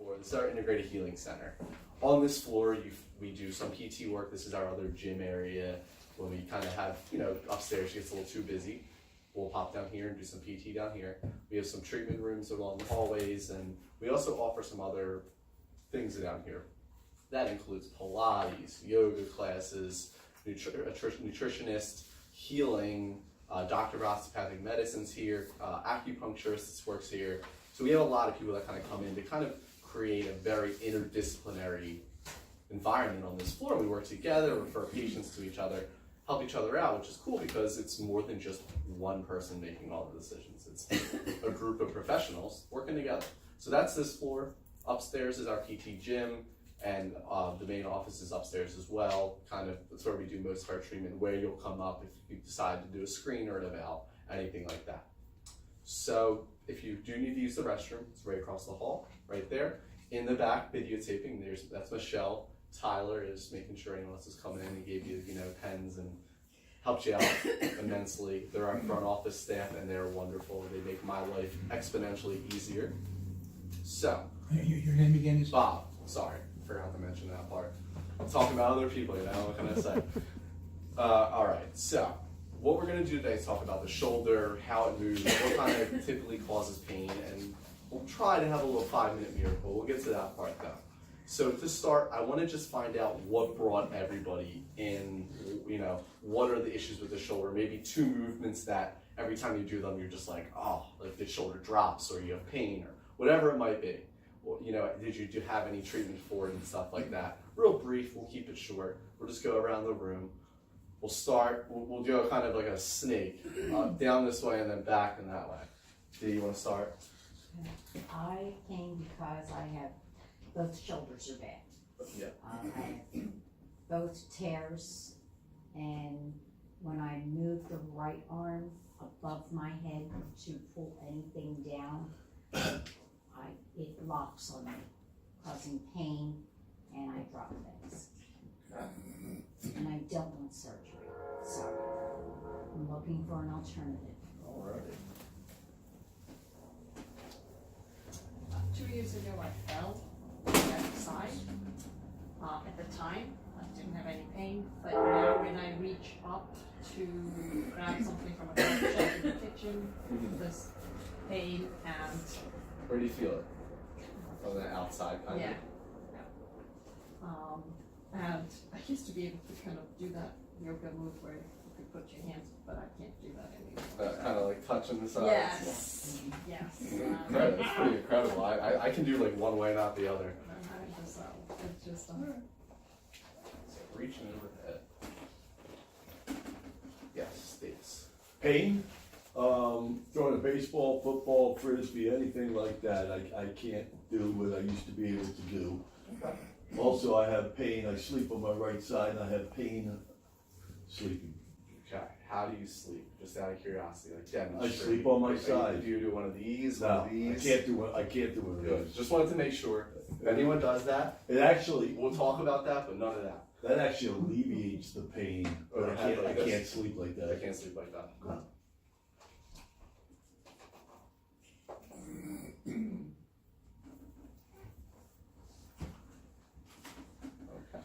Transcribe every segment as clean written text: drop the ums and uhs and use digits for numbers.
floor. This is our integrated healing center. On this floor, we do some PT work. This is our other gym area. When we kind of have, upstairs gets a little too busy, we'll pop down here and do some PT down here. We have some treatment rooms along the hallways, and we also offer some other things down here. That includes Pilates, yoga classes, nutritionist, healing, doctor of osteopathic medicine's here, acupuncturist works here. So we have a lot of people that kind of come in to kind of create a very interdisciplinary environment on this floor. We work together, refer patients to each other, help each other out, which is cool because it's more than just one person making all the decisions. It's a group of professionals working together. So that's this floor. Upstairs is our PT gym, and the main office is upstairs as well. Kind of, that's where we do most of our treatment, where you'll come up if you decide to do a screen or an eval, anything like that. So if you do need to use the restroom, it's right across the hall, right there. In the back, videotaping, that's Michelle. Tyler is making sure anyone else is coming in and gave you, pens and helped you out immensely. They're our front office staff, and they're wonderful. They make my life exponentially easier. So, your name again is Bob. Sorry, forgot to mention that part. I'm talking about other people, what can I say? All right, so what we're going to do today is talk about the shoulder, how it moves, what kind of typically causes pain, and we'll try to have a little 5-minute miracle. We'll get to that part though. So to start, I want to just find out what brought everybody in, what are the issues with the shoulder, maybe 2 movements that every time you do them, you're just like, oh, like the shoulder drops or you have pain or whatever it might be. Well, did you have any treatment for it and stuff like that? Real brief, we'll keep it short. We'll just go around the room. We'll start, we'll do a kind of like a snake, down this way and then back and that way. Do you want to start? I came because I have, both shoulders are bad. Yeah. I have both tears, and when I move the right arm above my head to pull anything down, it locks on me, causing pain, and I drop things. And I don't want surgery, so I'm looking for an alternative. All right. 2 years ago, I fell on the left side. At the time, I didn't have any pain, but now when I reach up to grab something from a coffee shop in the kitchen, there's pain and... Where do you feel it? On the outside, kind yeah. of? And I used to be able to kind of do that yoga move where you could put your hands, but I can't do that anymore. Kind of like touching the sides? Yes, yes. That's pretty incredible. I can do like one way, not the other. It's just, So reaching overhead. Yes, this. Pain, throwing a baseball, football, frisbee, anything like that, I can't do what I used to be able to do. Okay. Also, I have pain, I sleep on my right side, and I have pain sleeping. Okay. How do you sleep? Just out of curiosity, like I demonstrate. sleep on my Like, side. Do you do one of these? No, One of these? I can't do it. Good. Just wanted to make sure. If anyone does that, It actually, we'll talk about that, but none of that. that actually alleviates the pain, but I can't sleep like I that. can't sleep like that.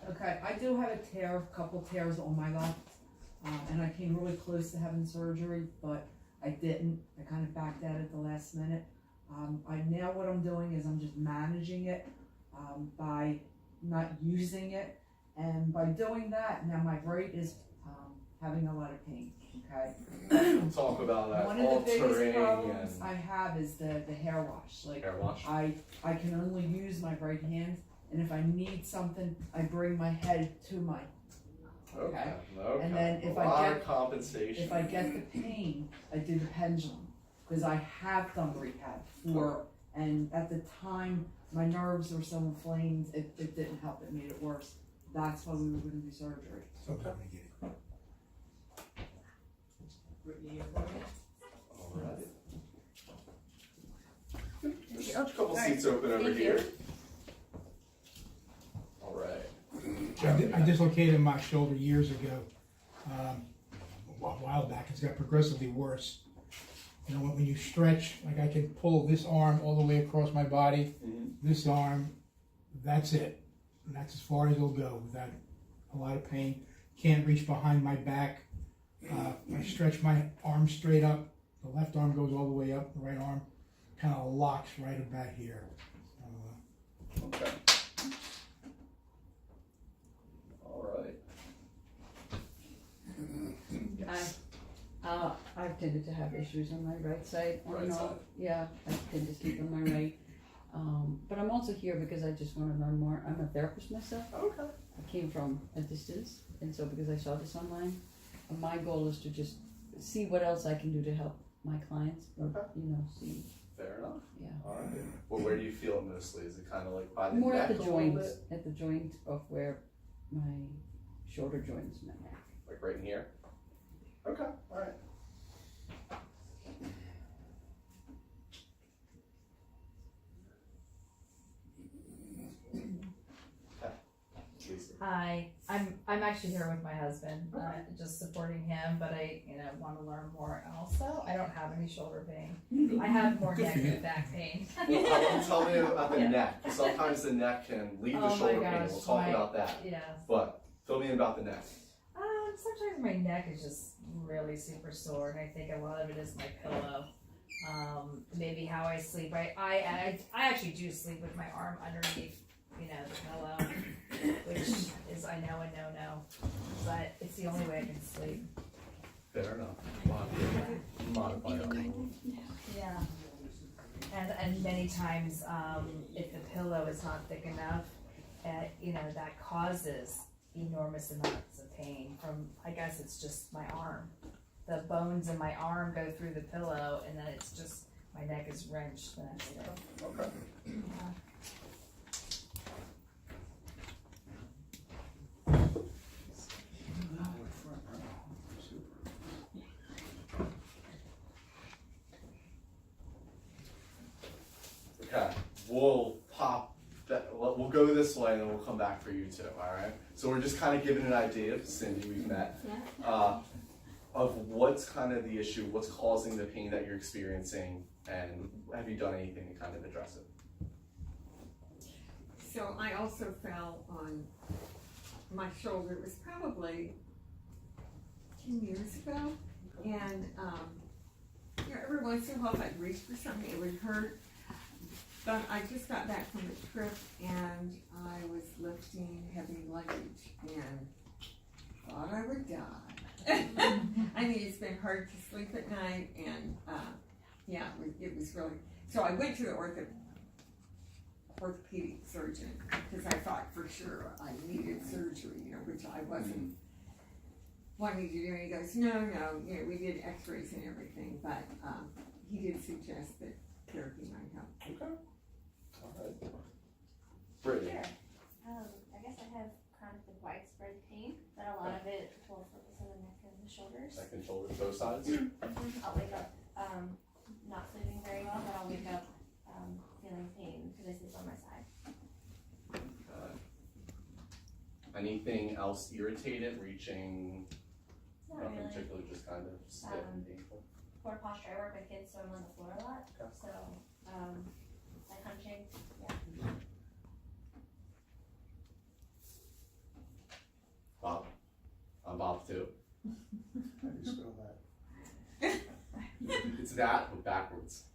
Okay, I do have a couple tears on my left, and I came really close to having surgery, but I didn't. I kind of backed out at the last minute. Now what I'm doing is I'm just managing it by not using it, and by doing that, now my right is having a lot of pain. Okay. We'll talk about that. One of the biggest altering problems and I have is the hair wash. Like hair wash. I can only use my right hand, and if I need something, I bring my head to my. Okay. Okay. And then if a I lot get- of compensation. If I get the pain, I do the pendulum, because I have done rehab for, and at the time, my nerves were so inflamed, it didn't help, it made it worse. That's why we were gonna do surgery. sometime I get it. Alright. There's a couple seats open over here. Alright. I dislocated my shoulder years ago, a while back. It's got progressively worse. You know, when you stretch, like I can pull this arm all the way across my body, this arm, that's it. And that's as far as it'll go without a lot of pain. Can't reach behind my back. I stretch my arm straight up. The left arm goes all the way up. The right arm kind of locks right about here. Okay. All right. I've tended to have issues on my right side. on Right and off. side. Yeah, I tend to sleep on my right. But I'm also here because I just want to learn more. I'm a therapist myself. Okay. I came from a distance, and so because I saw this online, my goal is to just see what else I can do to help my clients. Or, Okay. See. Fair enough. Yeah. All right. Well, where do you feel it mostly? Is it kind of like by the More neck at the a little joint, bit? at the joint of where my shoulder joint is my neck. Like right in here? Okay. All right. Okay. Lisa. Hi, I'm actually here with my husband, just supporting him, but I want to learn more also. I don't have any shoulder pain. I have more neck and back pain. Well, tell me about the Yeah. neck. Sometimes the neck can lead to Oh my shoulder pain. gosh, We'll talk about that. Yes. But fill me in about the neck. Sometimes my neck is just really super sore, and I think a lot of it is my pillow. Maybe how I sleep. I actually do sleep with my arm underneath, the pillow, which is I know a no-no, but it's the only way I can sleep. Fair enough. Modify it. Yeah. And many times, if the pillow is not thick enough, that causes enormous amounts of pain from, I guess it's just my arm. The bones in my arm go through the pillow, and then it's just, my neck is wrenched the next day. Okay. Okay, we'll pop that. We'll go this way, and then we'll come back for you too. All right. So we're just kind of giving an idea of Cindy we've met, of what's kind of the issue, what's causing the pain that you're experiencing, and have you done anything to kind of address it? So I also fell on my shoulder. It was probably 10 years ago, and every once in a while if I'd reach for something, it would hurt. But I just got back from a trip, and I was lifting heavy luggage, and thought I would die. I mean, it's been hard to sleep at night, and it was really. So I went to the orthopedic surgeon because I thought for sure I needed surgery, which I wasn't wanting to do. And he goes, no, we did X-rays and everything, but he did suggest that therapy might help. Okay. All right. Brittany. Sure. I guess I have chronic and widespread pain, but a lot of it will focus on the neck and the shoulders. Neck and shoulders, both sides. I'll wake up not sleeping very well, but I'll wake up feeling pain because I sleep on my side. Anything else irritated, reaching? Not Nothing really. particular, just kind of stiff and painful. Poor posture. I work with kids, so I'm on the floor a lot. Okay. So like hunching, yeah. Bob. I'm Bob too. How do you spell that? It's that, but backwards.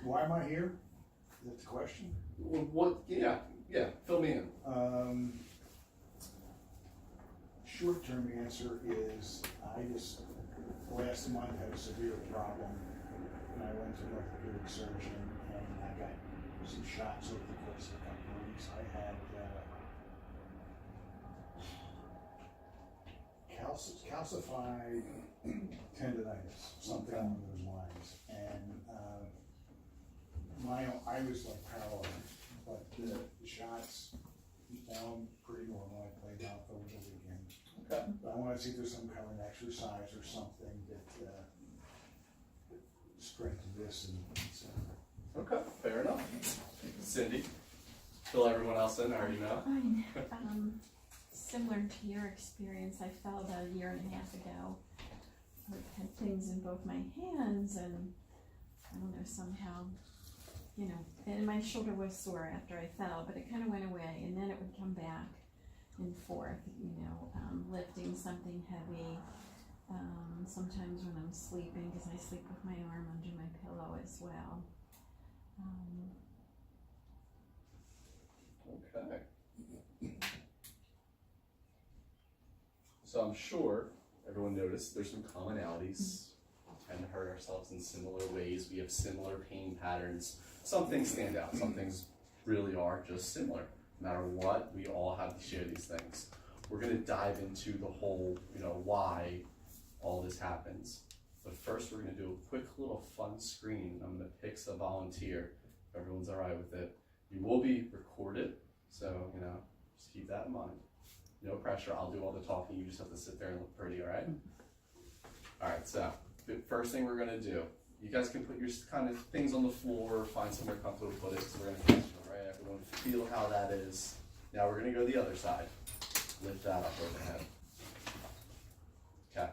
Why am I here? Is that the question? What? Yeah. Fill me in. Short-term answer is I just last month had a severe problem, and I went to an orthopedic surgeon, and I got some shots over the course of a couple of weeks. I had calcified tendonitis, something along those lines, and I was like paralyzed, but the shots sound pretty normal. I played golf over the weekend. Okay. But I want to see if there's some kind of exercise or something that strengthens this and so. Okay, fair enough. Cindy, fill everyone else in. I already know. Fine. Similar to your experience, I fell about a year and a half ago. had things in both my hands, and I don't know, somehow, you know, and my shoulder was sore after I fell, but it kind of went away, and then it would come back and forth, you know, lifting something heavy, sometimes when I'm sleeping, because I sleep with my arm under my pillow as well. Okay. So I'm sure everyone noticed there's some commonalities. We tend to hurt ourselves in similar ways. We have similar pain patterns. Some things stand out. Some things really are just similar. No matter what, we all have to share these things. We're going to dive into the whole, why all this happens. But first, we're going to do a quick little fun screen. I'm going to pick a volunteer, if everyone's all right with it. You will be recorded, so, just keep that in mind. No pressure. I'll do all the talking. You just have to sit there and look pretty, all right? All right, so the first thing we're going to do, you guys can put your kind of things on the floor, find somewhere comfortable to put it, so we're going to catch them, right? Everyone feel how that is. Now we're going to go the other side. Lift that up overhead. Okay.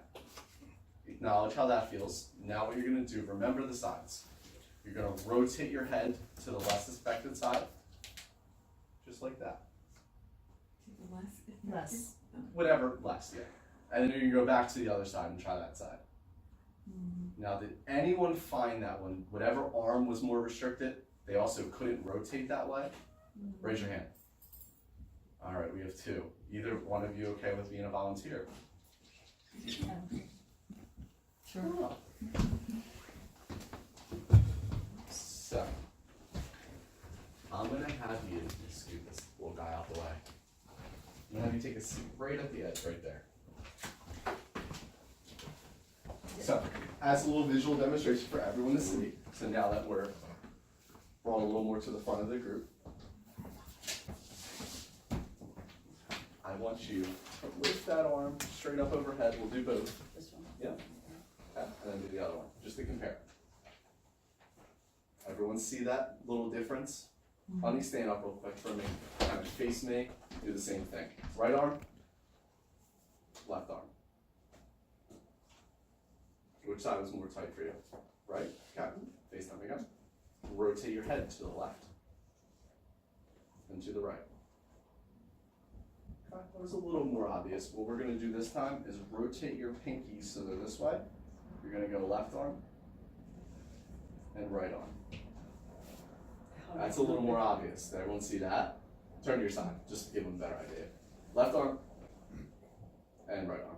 Acknowledge how that feels. Now what you're going to do, remember the sides. You're going to rotate your head to the less affected side, just like that. Less. Whatever, less, yeah. And then you're going to go back to the other side and try that side. Now, did anyone find that when whatever arm was more restricted, they also couldn't rotate that way? Raise your hand. All right, we have two. Either one of you okay with being a volunteer? Sure. So, I'm gonna have you scoot this little guy out the way. I'm gonna have you take a seat right at the edge, right there. So, as a little visual demonstration for everyone to see, so now that we're brought a little more to the front of the group, I want you to lift that arm straight up overhead. We'll do both. This one? Yeah. Okay. And then do the other one, just to compare. Everyone see that little difference? Let me stand up real quick for me. Kind of face me, do the same thing. Right arm, left arm. Which side was more tight for you? Right? Okay. Face time again. Rotate your head to the left and to the right. Okay. That was a little more obvious. What we're going to do this time is rotate your pinkies so they're this way. You're going to go left arm and right arm. That's a little more obvious. Did everyone see that? Turn to your side, just to give them a better idea. Left arm and right arm.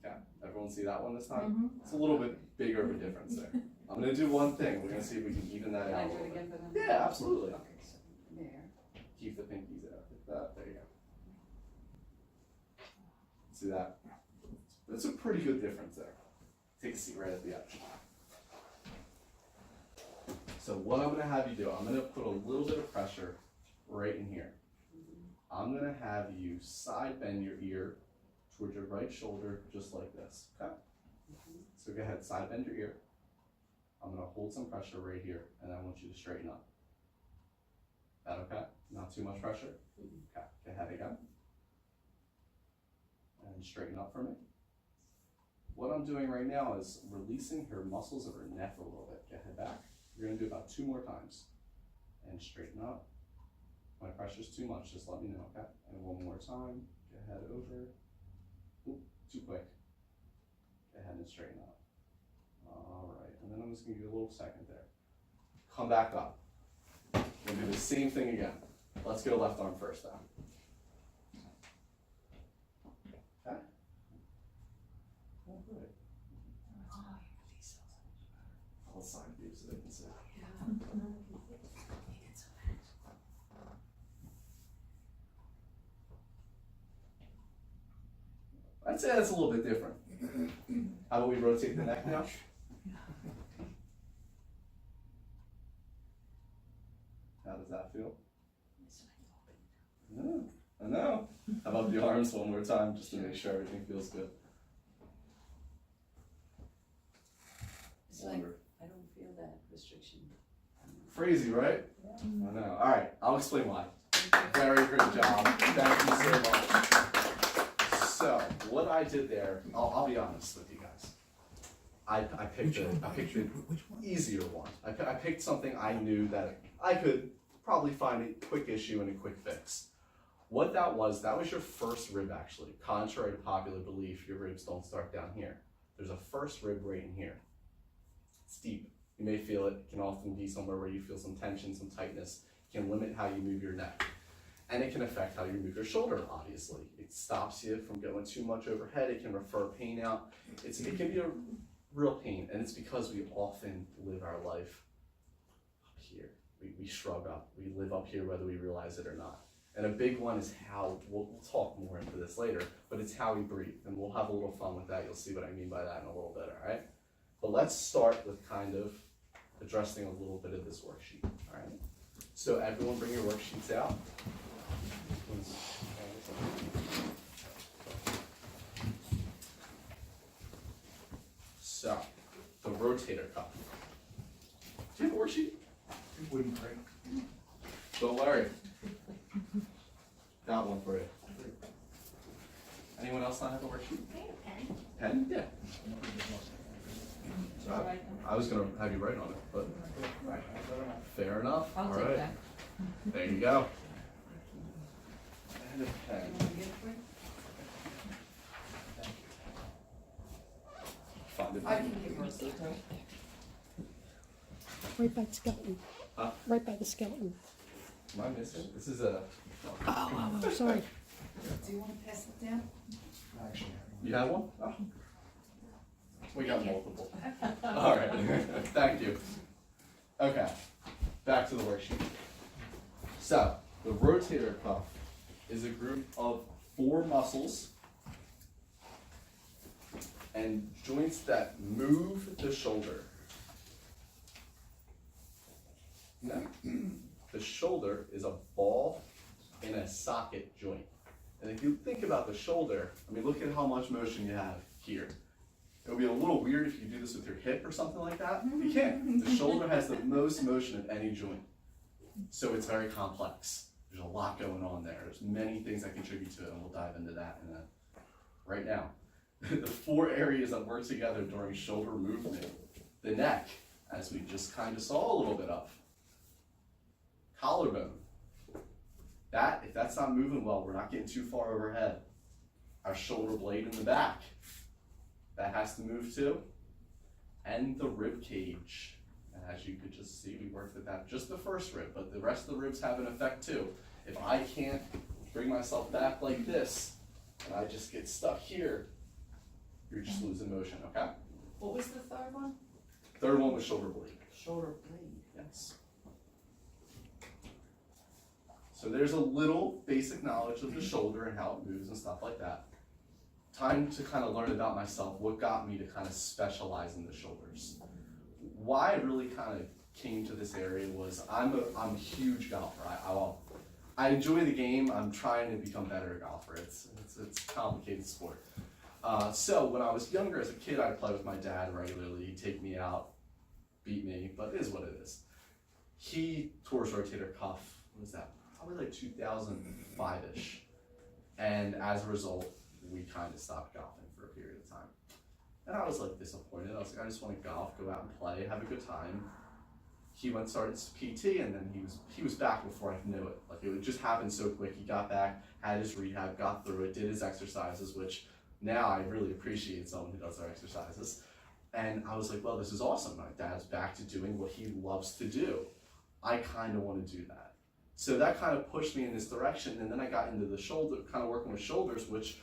Okay, everyone see that one this time? It's a little bit bigger of a difference there. I'm gonna do one thing. We're gonna see if we can even that Can out I a do little it again bit. for them? Yeah, absolutely. Okay, so there. Keep the pinkies out. Like that. There you go. See that? That's a pretty good difference there. Take a seat right at the edge. So what I'm gonna have you do, I'm gonna put a little bit of pressure right in here. I'm gonna have you side bend your ear towards your right shoulder, just like this, okay? So go ahead, side bend your ear. I'm gonna hold some pressure right here, and I want you to straighten up. That okay? Not too much pressure? Okay, go ahead again. And straighten up for me. What I'm doing right now is releasing her muscles of her neck a little bit. Go ahead back. You're gonna do about 2 more times. And straighten up. If my pressure's too much, just let me know, okay? And 1 more time. Go ahead over. Oop, too quick. Go ahead and straighten up. All right, and then I'm just gonna give you a little second there. Come back up. We're gonna do the same thing again. Let's go left arm first though. Okay? All right. I'll sign for you so they can see. I'd say that's a little bit different. How about we rotate the neck now? How does that feel? I know. How about the arms one more time, just to make sure everything feels good? It's like, I don't feel that restriction. Crazy, right? Yeah. I know. All right, I'll explain why. Very good job. Thank you so much. So what I did there, I'll be honest with you guys. I picked an easier one. I picked something I knew that I could probably find a quick issue and a quick fix. What that was your first rib actually. Contrary to popular belief, your ribs don't start down here. There's a first rib right in here. It's deep. You may feel it. It can often be somewhere where you feel some tension, some tightness. It can limit how you move your neck. And it can affect how you move your shoulder, obviously. It stops you from going too much overhead. It can refer pain out. It can be a real pain, and it's because we often live our life up here. We shrug up. We live up here whether we realize it or not. And a big one is how, we'll talk more into this later, but it's how we breathe. And we'll have a little fun with that. You'll see what I mean by that in a little bit, all right? But let's start with kind of addressing a little bit of this worksheet, all right? So everyone bring your worksheets out. So, the rotator cuff. Do you have a worksheet? It wouldn't break. Don't worry. Got one for you. Anyone else not have a worksheet? Pen? Yeah. I was gonna have you write on it, but fair enough. I'll All take right. that. There you go. And a pen. Find it. I can give her a seat. Right by the skeleton. Huh? Right by the skeleton. Am I missing? This is a. Oh, sorry. Do you wanna pass it down? Actually, You have one? Oh. We got multiple. All right. Thank you. Okay. Back to the worksheet. So, the rotator cuff is a group of 4 muscles and joints that move the shoulder. Now, the shoulder is a ball in a socket joint. And if you think about the shoulder, I mean, look at how much motion you have here. It'll be a little weird if you do this with your hip or something like that. You can't. The shoulder has the most motion of any joint. So it's very complex. There's a lot going on there. There's many things that contribute to it, and we'll dive into that right now. The 4 areas that work together during shoulder movement. The neck, as we just kind of saw a little bit of. Collarbone. That, if that's not moving well, we're not getting too far overhead. Our shoulder blade in the back. That has to move too. And the rib cage. And as you could just see, we worked with that, just the first rib, but the rest of the ribs have an effect too. If I can't bring myself back like this, and I just get stuck here, you're just losing motion, okay? What was the third one? Third one was shoulder blade. Shoulder blade. Yes. So there's a little basic knowledge of the shoulder and how it moves and stuff like that. Time to kind of learn about myself, what got me to kind of specialize in the shoulders. Why I really kind of came to this area was I'm a huge golfer. I enjoy the game. I'm trying to become better at golfer. It's a complicated sport. So when I was younger as a kid, I'd play with my dad regularly. He'd take me out, beat me, but it is what it is. He tore his rotator cuff, what was that? Probably like 2005-ish. And as a result, we kind of stopped golfing for a period of time. And I was like disappointed. I was like, I just want to golf, go out and play, have a good time. He went started PT, and then he was back before I knew it. Like, it would just happen so quick. He got back, had his rehab, got through it, did his exercises, which now I really appreciate someone who does their exercises. And I was like, well, this is awesome. My dad's back to doing what he loves to do. I kind of want to do that. So that kind of pushed me in this direction. And then I got into the shoulder, kind of working with shoulders, which,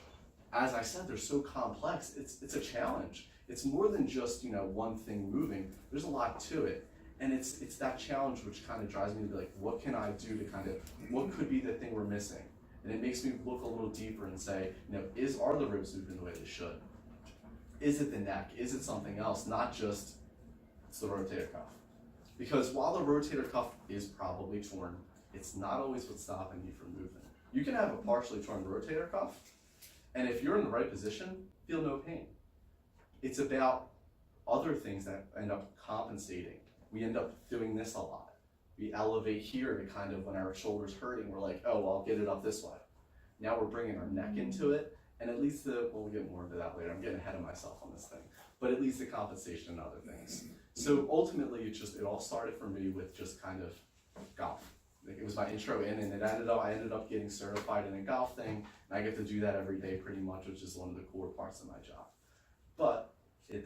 as I said, they're so complex. It's a challenge. It's more than just, one thing moving. There's a lot to it. And it's that challenge which kind of drives me to be like, what can I do to what could be the thing we're missing? And it makes me look a little deeper and say, are the ribs moving the way they should? Is it the neck? Is it something else? Not just, it's the rotator cuff. Because while the rotator cuff is probably torn, it's not always what's stopping you from moving. You can have a partially torn rotator cuff, and if you're in the right position, feel no pain. It's about other things that end up compensating. We end up doing this a lot. We elevate here to kind of, when our shoulder's hurting, we're like, oh, well, I'll get it up this way. Now we're bringing our neck into it, and it leads to, well, we'll get more into that later, I'm getting ahead of myself on this thing, but it leads to compensation and other things. So ultimately, it all started for me with just kind of golf. Like, it was my intro in, and I ended up getting certified in a golf thing, and I get to do that every day pretty much, which is one of the core parts of my job. But it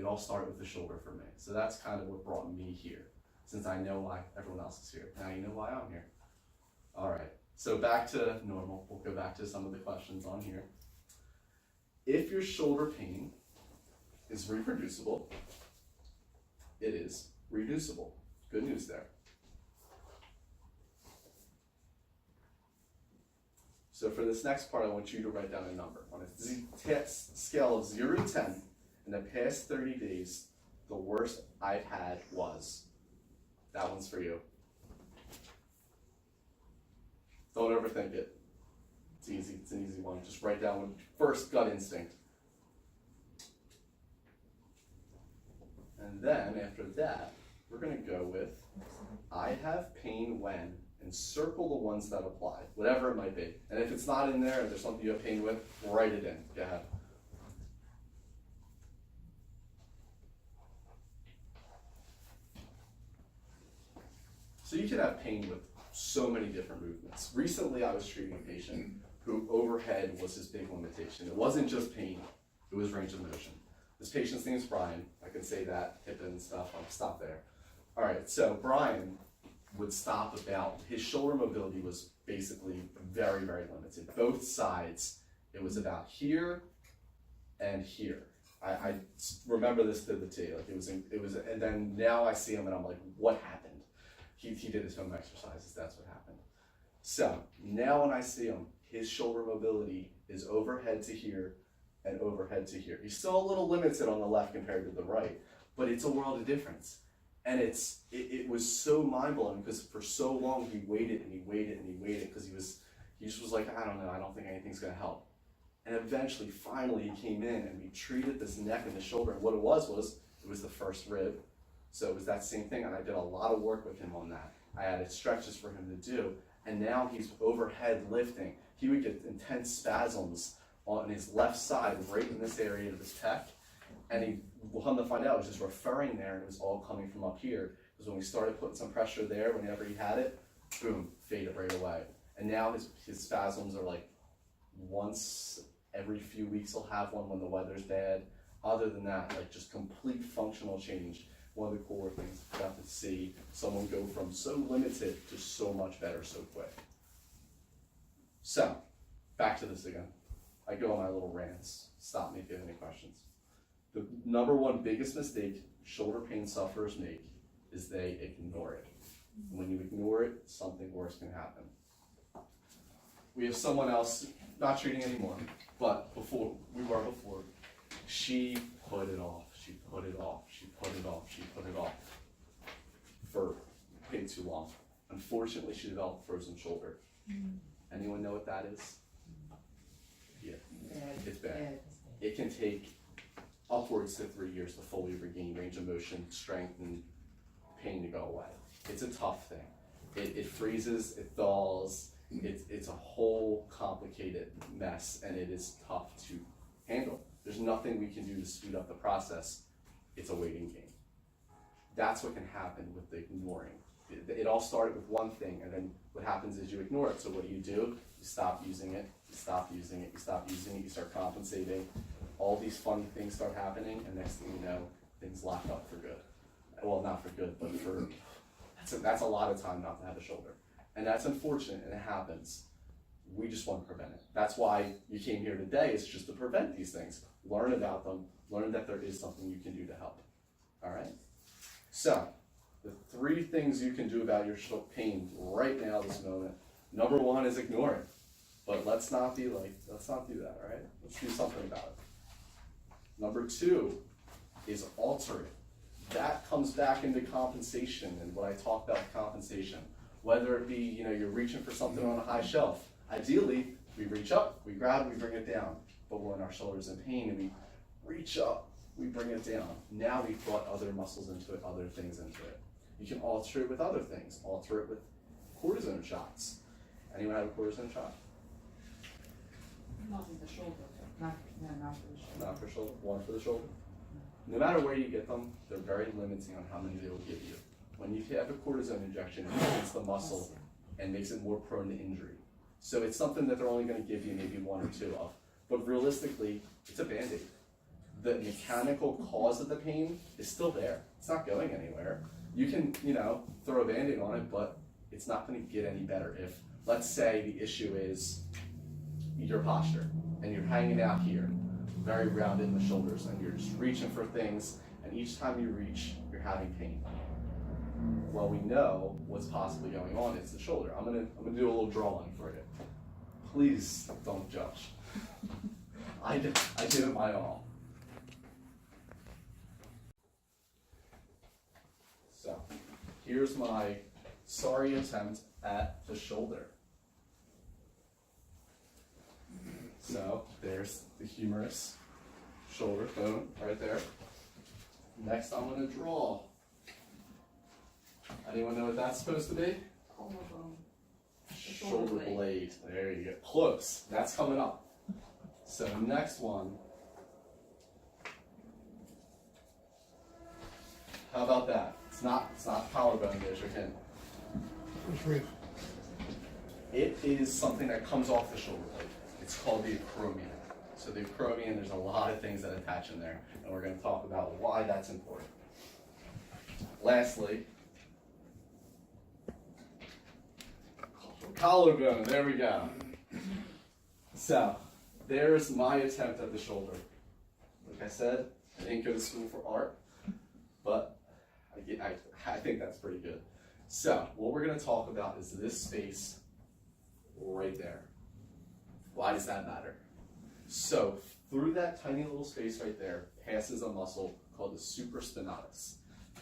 all started with the shoulder for me. So that's kind of what brought me here, since I know why everyone else is here. Now you know why I'm here. All right, so back to normal. We'll go back to some of the questions on here. If your shoulder pain is reproducible, it is reducible. Good news there. So for this next part, I want you to write down a number. On a scale of 0 to 10, in the past 30 days, the worst I've had was. That one's for you. Don't overthink it. It's easy. It's an easy one. Just write down first gut instinct. And then after that, we're going to go with I have pain when, and circle the ones that apply, whatever it might be. And if it's not in there, if there's something you have pain with, write it in. Go ahead. So you can have pain with so many different movements. Recently, I was treating a patient who overhead was his big limitation. It wasn't just pain, it was range of motion. This patient's name is Brian. I can say that, hip and stuff, I'll stop there. All right, so Brian would stop his shoulder mobility was basically very, very limited. Both sides, it was about here and here. I remember this to the T. Like it was, and then now I see him and I'm like, what happened? He did his home exercises, that's what happened. So now when I see him, his shoulder mobility is overhead to here and overhead to here. He's still a little limited on the left compared to the right, but it's a world of difference. And it was so mind-blowing because for so long he waited and he waited and he waited because he just was like, I don't know, I don't think anything's gonna help. And eventually, finally, he came in and we treated this neck and the shoulder. And what it was the first rib. So it was that same thing, and I did a lot of work with him on that. I added stretches for him to do, and now he's overhead lifting. He would get intense spasms on his left side, right in this area of his pec, and we'll come to find out, it was just referring there, and it was all coming from up here, because when we started putting some pressure there, whenever he had it, boom, faded right away. And now his spasms are like once every few weeks he'll have one when the weather's bad. Other than that, like just complete functional change. One of the core things I got to see someone go from so limited to so much better so quick. So, back to this again. I go on my little rants. Stop me if you have any questions. The number one biggest mistake shoulder pain sufferers make is they ignore it. When you ignore it, something worse can happen. We have someone else, not treating anymore, but before, she put it off. She put it off, she put it off, she put it off for way too long. Unfortunately, she developed frozen shoulder. Anyone know what that is? Yeah, it's bad. It can take upwards to 3 years to fully regain range of motion, strength, and pain to go away. It's a tough thing. It freezes, it thaws, it's a whole complicated mess, and it is tough to handle. There's nothing we can do to speed up the process. It's a waiting game. That's what can happen with the ignoring. It all started with one thing, and then what happens is you ignore it. So what do? You stop using it, you stop using it, you stop using it, you start compensating. All these funny things start happening, and next thing you know, things lock up for good. Well, not for good, but that's a lot of time not to have a shoulder. And that's unfortunate, and it happens. We just want to prevent it. That's why you came here today, is just to prevent these things. Learn about them, learn that there is something you can do to help. All right? So, the 3 things you can do about your pain right now, this moment. Number 1 is ignore it. But let's not do that, all right? Let's do something about it. Number 2 is alter it. That comes back into compensation and what I talked about with compensation. Whether it be, you're reaching for something on a high shelf. Ideally, we reach up, we grab it, we bring it down. But when our shoulder's in pain and we reach up, we bring it down. Now we've brought other muscles into it, other things into it. You can alter it with other things. Alter it with cortisone shots. Anyone have a cortisone shot? Not with the shoulder. Not for the shoulder. Not for shoulder, one for the shoulder. No matter where you get them, they're very limiting on how many they will give you. When you have a cortisone injection, it hits the muscle and makes it more prone to injury. So it's something that they're only going to give you maybe one or two of. But realistically, it's a Band-Aid. The mechanical cause of the pain is still there. It's not going anywhere. You can, throw a Band-Aid on it, but it's not going to get any better if, let's say the issue is your posture and you're hanging out here, very rounded in the shoulders, and you're just reaching for things, and each time you reach, you're having pain. Well, we know what's possibly going on. It's the shoulder. I'm gonna do a little drawing for you. Please don't judge. I did it my all. So, here's my sorry attempt at the shoulder. So, there's the humerus shoulder bone right there. Next, I'm going to draw. Anyone know what that's supposed to be? Collarbone. Shoulder blade. There you go. Close. That's coming up. So, next one. How about that? It's not collarbone, there's your hint. Which rib? It is something that comes off the shoulder blade. It's called the acromion. So the acromion, there's a lot of things that attach in there, and we're going to talk about why that's important. Lastly, collarbone. There we go. So there's my attempt at the shoulder. Like I said, I didn't go to school for art, but I think that's pretty good. So what we're going to talk about is this space right there. Why does that matter? So through that tiny little space right there passes a muscle called the supraspinatus.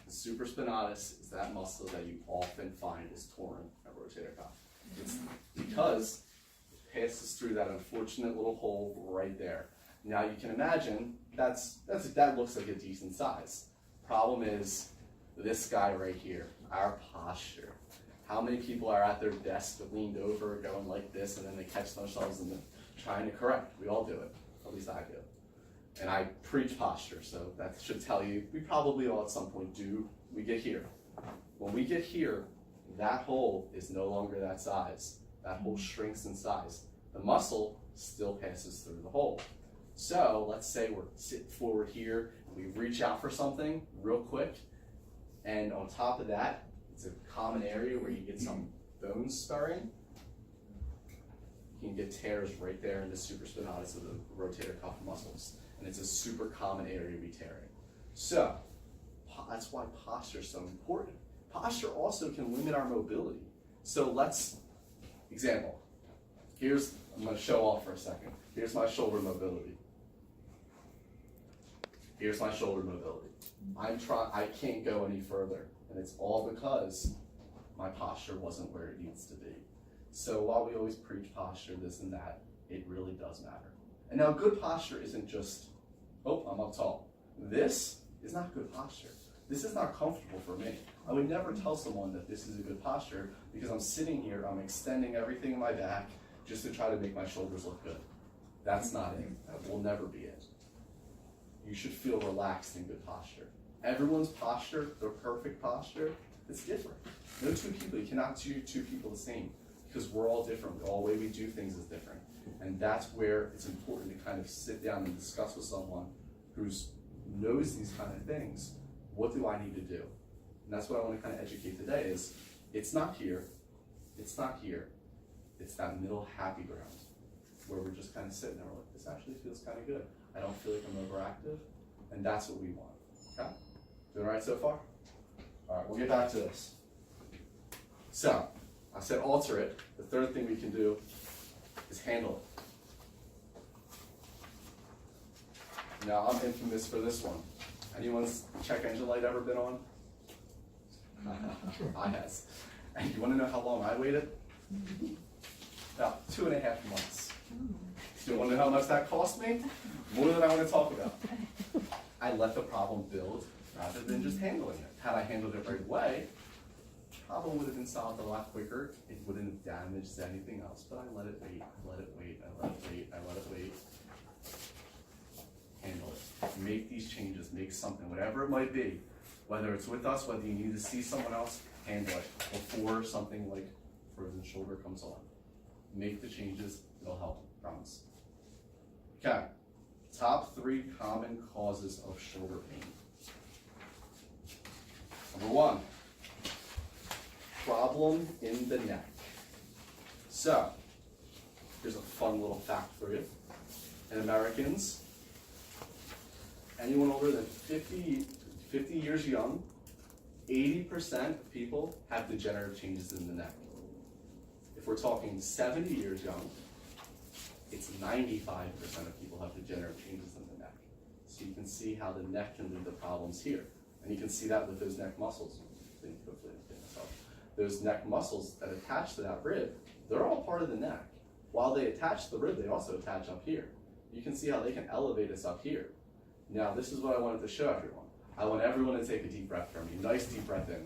The supraspinatus is that muscle that you often find is torn at rotator cuff. It's because it passes through that unfortunate little hole right there. Now you can imagine that looks like a decent size. Problem is this guy right here, our posture. How many people are at their desk leaned over, going like this, and then they catch themselves and trying to correct? We all do it. At least I do. And I preach posture, so that should tell you we probably all at some point do. We get here. When we get here, that hole is no longer that size. That hole shrinks in size. The muscle still passes through the hole. So let's say we're sitting forward here, and we reach out for something real quick, and on top of that, it's a common area where you get some bone scarring. You can get tears right there in the supraspinatus of the rotator cuff muscles. And it's a super common area to be tearing. So, that's why posture is so important. Posture also can limit our mobility. So example. I'm going to show off for a second. Here's my shoulder mobility. Here's my shoulder mobility. I can't go any further. And it's all because my posture wasn't where it needs to be. So while we always preach posture, this and that, it really does matter. And now good posture isn't just, oh, I'm up tall. This is not good posture. This is not comfortable for me. I would never tell someone that this is a good posture because I'm sitting here, I'm extending everything in my back just to try to make my shoulders look good. That's not it. That will never be it. You should feel relaxed in good posture. Everyone's posture, their perfect posture, it's different. No two people, you cannot do two people the same because we're all different. The way we do things is different. And that's where it's important to kind of sit down and discuss with someone who knows these kind of things. What do I need to do? And that's what I want to kind of educate today is it's not here, it's not here. It's that middle happy ground where we're just kind of sitting there like, this actually feels kind of good. I don't feel like I'm overactive. And that's what we want. Okay? Doing all right so far? All right, we'll get back to this. So, I said alter it. The third thing we can do is handle it. Now, I'm infamous for this one. Anyone's check engine light ever been on? I has. And you want to know how long I waited? About 2.5 months. Do you want to know how much that cost me? More than I want to talk about. I let the problem build rather than just handling it. Had I handled it right away, problem would have been solved a lot quicker. It wouldn't have damaged anything else, but I let it wait, I let it wait, I let it wait, I let it wait. Handle it. Make these changes, make something, whatever it might be. Whether it's with us, whether you need to see someone else, handle it before something like frozen shoulder comes on. Make the changes, it'll help, promise. Okay, top 3 common causes of shoulder pain. Number 1, problem in the neck. So, here's a fun little fact for you. In Americans, anyone older than 50 years young, 80% of people have degenerative changes in the neck. If we're talking 70 years young, it's 95% of people have degenerative changes in the neck. So you can see how the neck can lead to problems here. And you can see that with those neck muscles. Those neck muscles that attach to that rib, they're all part of the neck. While they attach to the rib, they also attach up here. You can see how they can elevate us up here. Now, this is what I wanted to show everyone. I want everyone to take a deep breath from me. Nice deep breath in.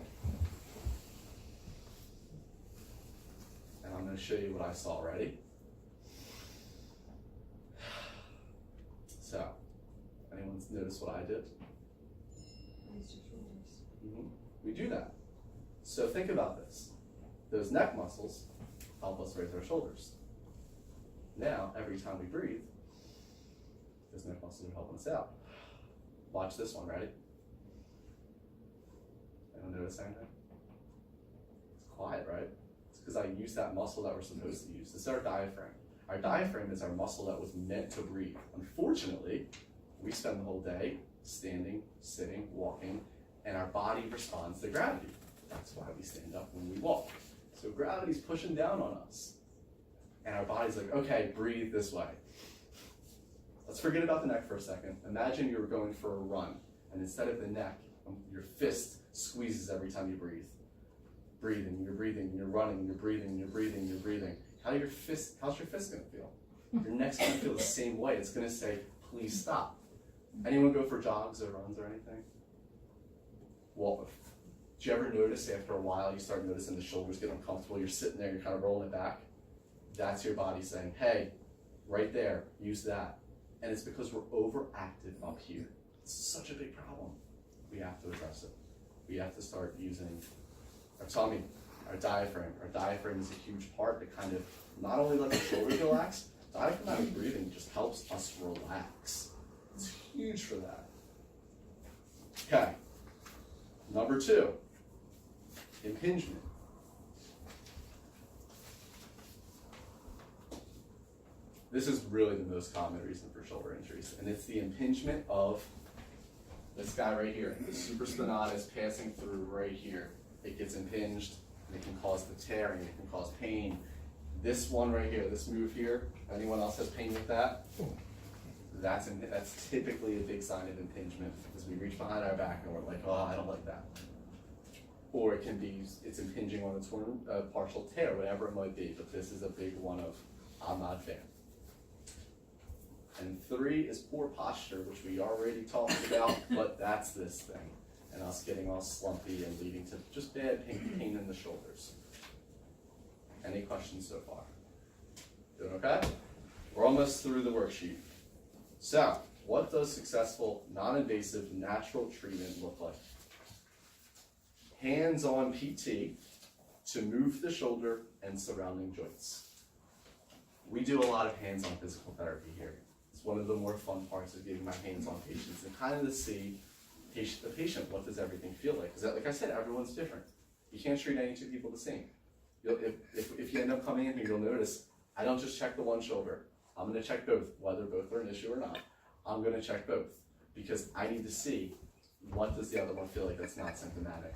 And I'm going to show you what I saw. Ready? So, anyone notice what I did? We do that. So think about this. Those neck muscles help us raise our shoulders. Now, every time we breathe, those neck muscles are helping us out. Watch this one, ready? Anyone notice anything? It's quiet, right? It's because I use that muscle that we're supposed to use. This is our diaphragm. Our diaphragm is our muscle that was meant to breathe. Unfortunately, we spend the whole day standing, sitting, walking, and our body responds to gravity. That's why we stand up when we walk. So gravity's pushing down on us. And our body's like, okay, breathe this way. Let's forget about the neck for a second. Imagine you were going for a run, and instead of the neck, your fist squeezes every time you breathe. Breathing, you're breathing, you're running, you're breathing, you're breathing, you're breathing. How's your fist gonna feel? Your neck's gonna feel the same way. It's gonna say, please stop. Anyone go for jogs or runs or anything? Well, do you ever notice after a while you start noticing the shoulders get uncomfortable, you're sitting there, you're kind of rolling it back? That's your body saying, hey, right there, use that. And it's because we're overactive up here. It's such a big problem. We have to address it. We have to start using our tummy, our diaphragm. Our diaphragm is a huge part that kind of not only lets the shoulders relax, diaphragmatic breathing just helps us relax. It's huge for that. Okay. Number 2, impingement. This is really the most common reason for shoulder injuries, and it's the impingement of this guy right here. The supraspinatus passing through right here. It gets impinged, and it can cause the tearing, it can cause pain. This one right here, this move here, anyone else has pain with that? That's typically a big sign of impingement, because we reach behind our back and we're like, oh, I don't like that. Or it can be, it's impinging on a torn, partial tear, whatever it might be, but this is a big one of, I'm not a fan. And 3 is poor posture, which we already talked about, but that's this thing. And us getting all slumpy and leading to just bad pain in the shoulders. Any questions so far? Doing okay? We're almost through the worksheet. So, what does successful, non-invasive, natural treatment look like? Hands-on PT to move the shoulder and surrounding joints. We do a lot of hands-on physical therapy here. It's one of the more fun parts of getting my hands on patients and kind of to see the patient, what does everything feel like? Because like I said, everyone's different. You can't treat any 2 people the same. If you end up coming in here, you'll notice I don't just check the one shoulder. I'm going to check both, whether both are an issue or not. I'm going to check both because I need to see what does the other one feel like that's not symptomatic.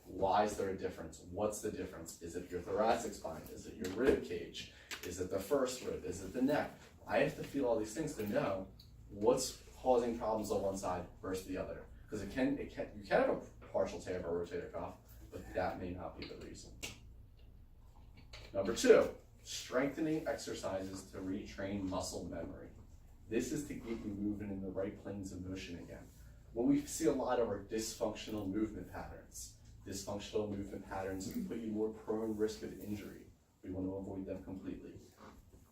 Why is there a difference? What's the difference? Is it your thoracic spine? Is it your rib cage? Is it the first rib? Is it the neck? I have to feel all these things to know what's causing problems on one side versus the other. Because you can have a partial tear or rotator cuff, but that may not be the reason. Number 2, strengthening exercises to retrain muscle memory. This is to get you moving in the right planes of motion again. When we see a lot of our dysfunctional movement patterns, dysfunctional movement patterns put you more prone risk of injury. We want to avoid them completely.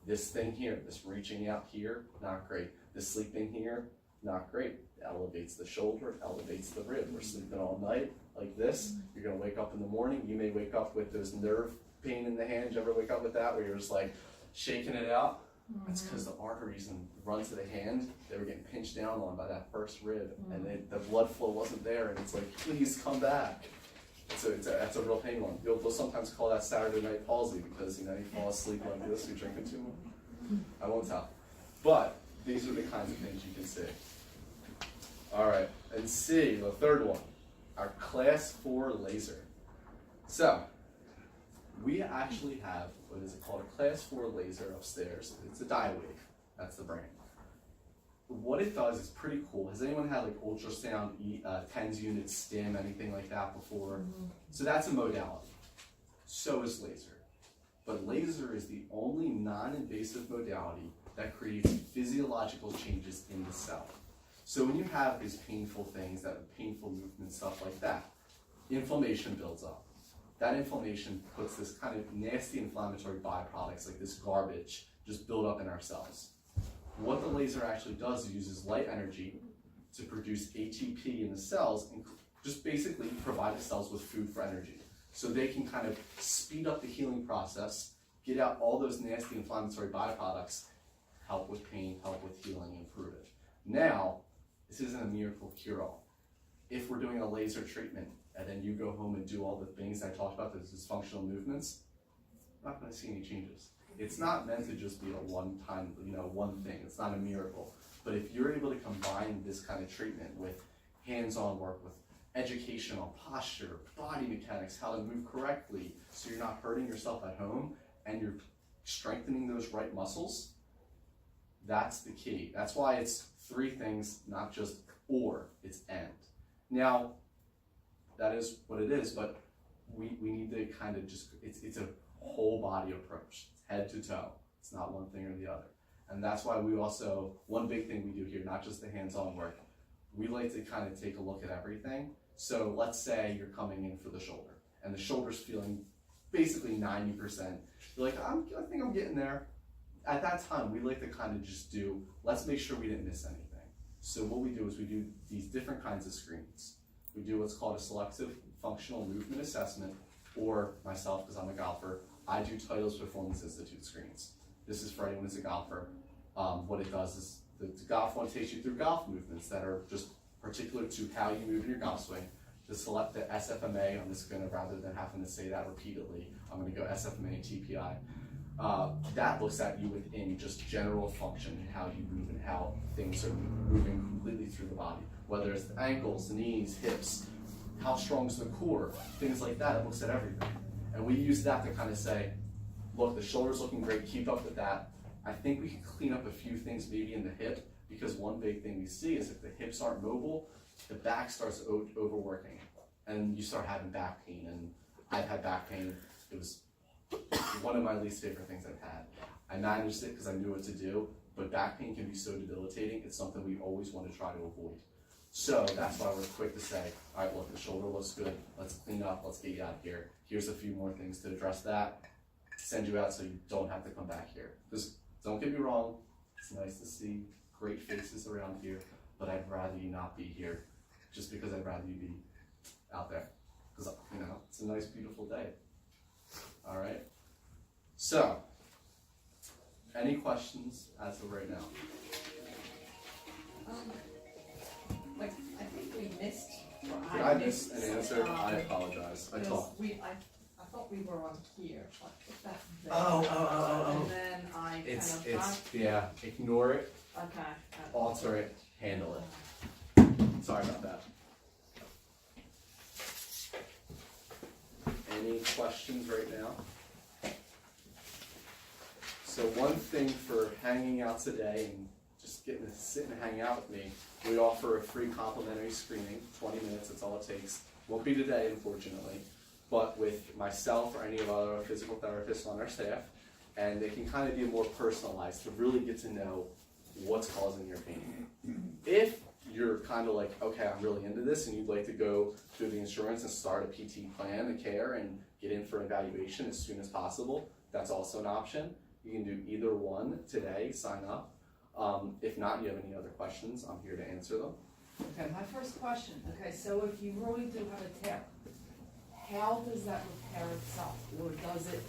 This thing here, this reaching out here, not great. This sleeping here, not great. It elevates the shoulder, elevates the rib. We're sleeping all night like this. You're gonna wake up in the morning. You may wake up with those nerve pain in the hand. Did you ever wake up with that where you're just like shaking it out? That's because the arteries and run to the hand, they were getting pinched down on by that first rib, and the blood flow wasn't there, and it's like, please come back. That's a real pain one. They'll sometimes call that Saturday night palsy because, you know, you fall asleep like this, you're drinking too much. I won't tell. But these are the kinds of things you can see. All right, and C, the third one, our class 4 laser. So, we actually have, what is it called, a class 4 laser upstairs. It's a dye wave, that's the brand. What it does is pretty cool. Has anyone had like ultrasound, TENS unit, stim, anything like that before? So that's a modality. So is laser. But laser is the only non-invasive modality that creates physiological changes in the cell. So when you have these painful things, that painful movement, stuff like that, inflammation builds up. That inflammation puts this kind of nasty inflammatory byproducts, like this garbage, just build up in our cells. What the laser actually does is uses light energy to produce ATP in the cells and just basically provide the cells with food for energy. So they can kind of speed up the healing process, get out all those nasty inflammatory byproducts, help with pain, help with healing, improve it. Now, this isn't a miracle cure-all. If we're doing a laser treatment and then you go home and do all the things I talked about, those dysfunctional movements, I'm not going to see any changes. It's not meant to just be a one-time, one thing. It's not a miracle. But if you're able to combine this kind of treatment with hands-on work, with education on posture, body mechanics, how to move correctly, so you're not hurting yourself at home, and you're strengthening those right muscles, that's the key. That's why it's 3 things, not just or, it's and. Now, that is what it is, but we need to kind of just, it's a whole body approach. Head to toe. It's not one thing or the other. And that's why we also, one big thing we do here, not just the hands-on work, we like to kind of take a look at everything. So let's say you're coming in for the shoulder, and the shoulder's feeling basically 90%. You're like, I think I'm getting there. At that time, we like to kind of just do, let's make sure we didn't miss anything. So what we do is we do these different kinds of screens. We do what's called a selective functional movement assessment, or myself, because I'm a golfer, I do Titleist Performance Institute screens. This is for anyone who's a golfer. What it does is the golf one takes you through golf movements that are just particular to how you move in your golf swing. To select the SFMA, I'm just going to, rather than having to say that repeatedly, I'm going to go SFMA TPI. That looks at you within just general function and how you move and how things are moving completely through the body. Whether it's the ankles, knees, hips, how strong is the core, things like that. It looks at everything. And we use that to kind of say, look, the shoulder's looking great, keep up with that. I think we can clean up a few things maybe in the hip, because one big thing we see is if the hips aren't mobile, the back starts overworking, and you start having back pain. And I've had back pain. It was one of my least favorite things I've had. I managed it because I knew what to do, but back pain can be so debilitating. It's something we always want to try to avoid. So that's why we're quick to say, all right, look, the shoulder looks good. Let's clean up. Let's get you out of here. Here's a few more things to address that. Send you out so you don't have to come back here. Because don't get me wrong, it's nice to see great faces around here, but I'd rather you not be here, just because I'd rather you be out there. Because, it's a nice, beautiful day. All right? So, any questions as of right now? I think we missed. Did I miss an answer? I apologize. I talked. I thought we were on here, but if that's there. Oh. And then I It's, got. yeah, ignore it, Okay. alter it, handle it. Sorry about that. Any questions right now? So one thing for hanging out today and just getting to sit and hang out with me, we offer a free complimentary screening, 20 minutes, that's all it takes. Won't be today, unfortunately, but with myself or any of our physical therapists on our staff, and they can kind of be more personalized to really get to know what's causing your pain. If you're kind of like, okay, I'm really into this, and you'd like to go through the insurance and start a PT plan, a care, and get in for evaluation as soon as possible, that's also an option. You can do either one today, sign up. If not, you have any other questions, I'm here to answer them. Okay, my first question, okay, so if you really do have a tear, how does that repair itself? Or does it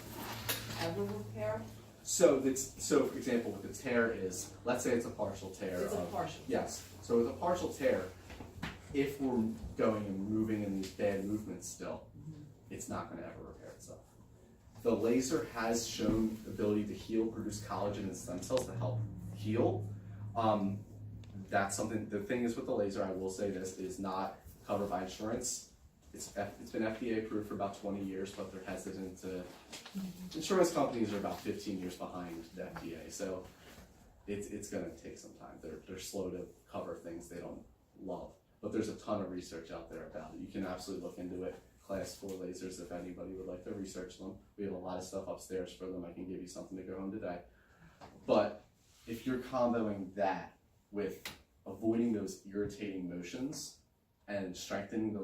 ever repair? So for example, what the tear is, let's say it's a partial tear. It's a partial. Yes, so with a partial tear, if we're going and moving in these bad movements still, it's not gonna ever repair itself. The laser has shown ability to heal, produce collagen and stem cells to help heal. That's something, the thing is with the laser, I will say this, is not covered by insurance. It's been FDA approved for about 20 years, but they're hesitant to, insurance companies are about 15 years behind the FDA, so it's gonna take some time. They're slow to cover things they don't love, but there's a ton of research out there about it. You can absolutely look into it. Class 4 lasers, if anybody would like to research them. We have a lot of stuff upstairs for them. I can give you something to go home today. But if you're comboing that with avoiding those irritating motions and strengthening the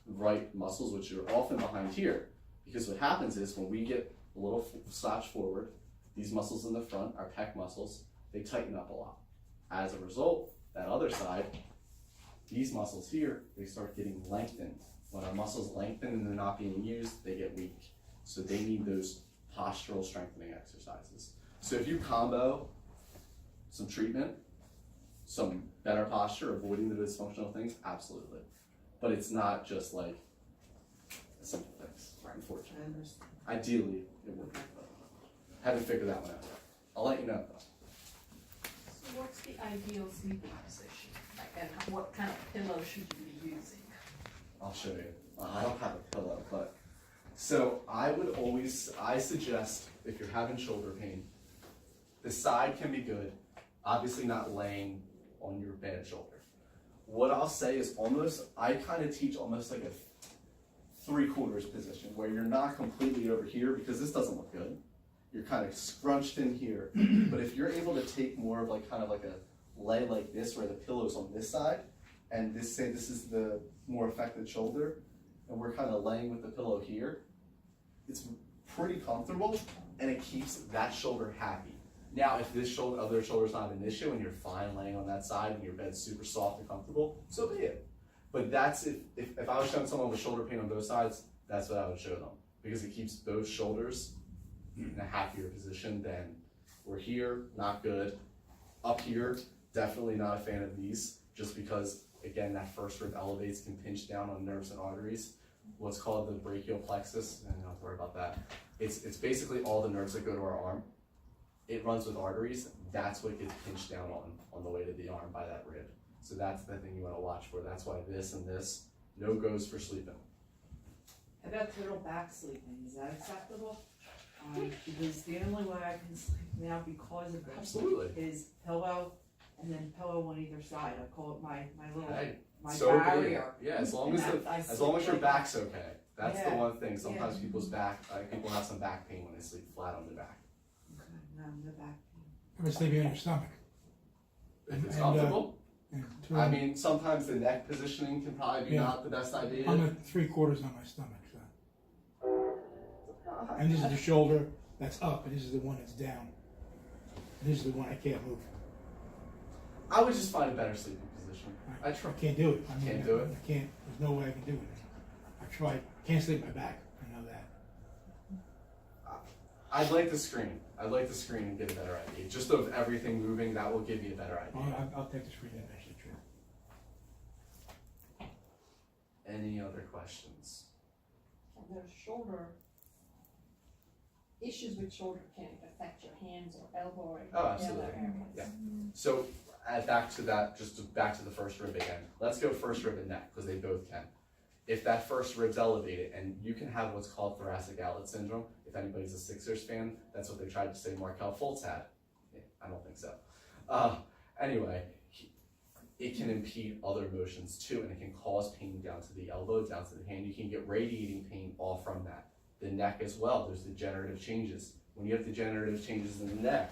right muscles, which are often behind here, because what happens is when we get a little slouch forward, these muscles in the front, our pec muscles, they tighten up a lot. As a result, that other side, these muscles here, they start getting lengthened. When our muscles lengthen and they're not being used, they get weak. So they need those postural strengthening exercises. So if you combo some treatment, some better posture, avoiding the dysfunctional things, absolutely. But it's not just like simple things, unfortunately. Ideally, it would be, but haven't figured that one out. I'll let you know though. So what's the ideal sleeping position? And what kind of pillow should you be using? I'll show you. I don't have a pillow, but so I suggest if you're having shoulder pain, the side can be good. Obviously not laying on your bad shoulder. What I'll say is I kind of teach almost like a 3/4 position where you're not completely over here because this doesn't look good. You're kind of scrunched in here. But if you're able to take more of like kind of like a lay like this where the pillow's on this side, and this is the more affected shoulder, and we're kind of laying with the pillow here, it's pretty comfortable and it keeps that shoulder happy. Now, if this other shoulder's not an issue and you're fine laying on that side and your bed's super soft and comfortable, so be it. But that's if I was showing someone with shoulder pain on both sides, that's what I would show them, because it keeps both shoulders in a happier position than we're here, not good. Up here, definitely not a fan of these, just because, again, that first rib elevates, can pinch down on nerves and arteries. What's called the brachial plexus, and I don't have to worry about that. It's basically all the nerves that go to our arm. It runs with arteries. That's what gets pinched down on the way to the arm by that rib. So that's the thing you want to watch for. That's why this and this, no goes for sleeping. How about total back sleeping? Is that acceptable? Because the only way I can sleep now because of this Absolutely. is pillow and then pillow on either side. I call it my little my So barrier. yeah, as long as your back's okay. That's the one thing. Sometimes people's back, people have some back pain when they sleep flat on their back. Okay, no back pain. How about sleeping on your stomach? If it's comfortable. I I'm mean, sometimes the neck positioning can probably be not the best idea. at 3/4 on my stomach, so. And this is the shoulder that's up, and this is the one that's down. And this is the one I can't move. I would just find a better sleeping position. I try. I can't do it. I mean, Can't do it? I can't. There's no way I can do it. I've tried. Can't sleep my back. I know that. I'd like to screen. I'd like to screen and get a better idea. Just of everything moving, that will give you a better idea. I'll take the screen and actually try. Any other questions? And there's shoulder, issues with shoulder can affect your hands or elbow or Oh, other absolutely. areas. Yeah. So back to that, back to the first rib again. Let's go first rib and neck, because they both can. If that first rib's elevated, and you can have what's called thoracic outlet syndrome. If anybody's a Sixers fan, that's what they tried to say Markelle Fultz had. Yeah, I don't think so. Anyway, it can impede other motions too, and it can cause pain down to the elbow, down to the hand. You can get radiating pain all from that. The neck as well, there's degenerative changes. When you have degenerative changes in the neck,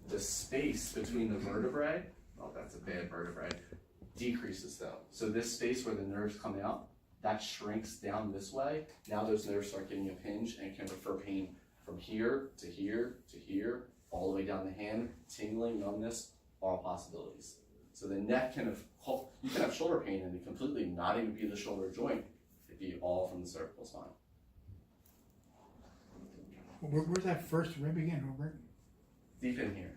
the space between the vertebrae oh, that's a bad vertebrae, decreases though. So this space where the nerves come out, that shrinks down this way. Now those nerves start getting a pinch and can refer pain from here to here to here, all the way down the hand, tingling, numbness, all possibilities. So the neck can have, you can have shoulder pain and it completely not even be the shoulder joint. It'd be all from the cervical spine. Where's that first rib again, Robert? Deep in here.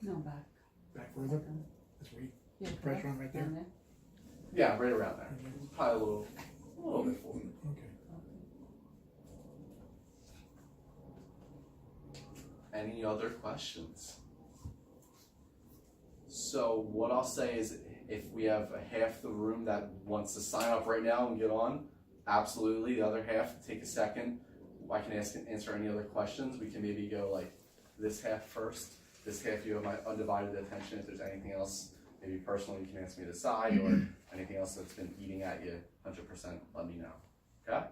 No, back. Back further? That's where you Yeah, put pressure on right there? down there. Yeah, right around there. Probably a little bit forward. Okay. Any other questions? So what I'll say is if we have half the room that wants to sign up right now and get on, absolutely. The other half, take a second. I can answer any other questions. We can maybe go like this half first. This half you have my undivided attention. If there's anything else, maybe personally you can ask me to the side or anything else that's been eating at you 100%, let me know. Okay?